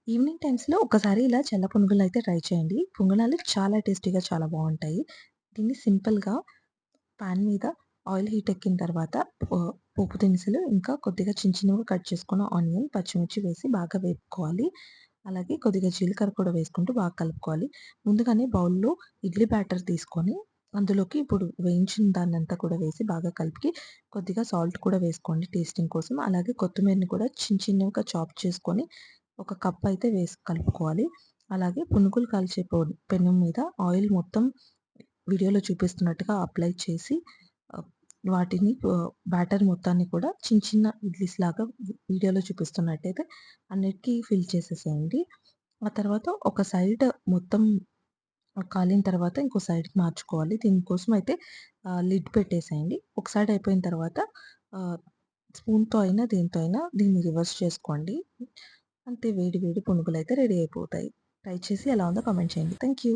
Evening టైమ్స్‌లో ఒకసారి ఇలా చల్ల పునుగులైతే ట్రై చేయండి. పొంగనాలు చాలా టేస్టీగా చాలా బావుంటాయి. దీన్ని సింపుల్‌గా పాన్ మీద ఆయిల్ హీట్ ఎక్కిన తర్వాత పోపు దినుసులు ఇంకా కొద్దిగా చిన్నగా కట్ చేసుకున్న ఆనియన్, పచ్చిమిర్చి వేసి బాగా వేపుకోవాలి. అలాగే కొద్దిగా జీలకర్ర కూడా వేసుకుంటూ బాగా కలుపుకోవాలి. ముందుగానే బౌల్‌లో ఇడ్లీ బ్యాటర్ తీసుకొని అందులోకి ఇప్పుడు వేయించిన దాన్నంతా కూడా వేసి బాగా కలిపి కొద్దిగా సాల్ట్ కూడా వేసుకోండి టేస్టింగ్ కోసం. అలాగే కొత్తిమీరని కూడా చిన్నగా చాప్ చేసుకొని ఒక కప్ అయితే వేసి కలుపుకోవాలి. అలాగే పునుగులు కాల్చే పెనం మీద ఆయిల్ మొత్తం వీడియోలో చూపిస్తున్నట్టుగా అప్లై చేసి ఆహ్, వాటిని బ్యాటర్ మొత్తాన్ని కూడా చిన్న ఇడ్లీస్ లాగా వీడియోలో చూపిస్తున్నట్టయితే అన్నిటికి ఫిల్ చేసేసేయండి. ఆ తర్వాత ఒక సైడ్ మొత్తం కాలిన తర్వాత ఇంకో సైడ్‌కి మార్చుకోవాలి. దీనికోసం అయితే లిడ్ పెట్టేసేయండి. ఒక సైడ్ అయిపోయిన తర్వాత ఆహ్, స్పూన్‌తో అయినా దేనితో అయినా దీన్ని రివర్స్ చేసుకోండి. అంతే వేడి వేడి పునుగులైతే రెడీ అయిపోతాయి. ట్రై చేసి ఎలా ఉందో కామెంట్ చేయండి. Thank you.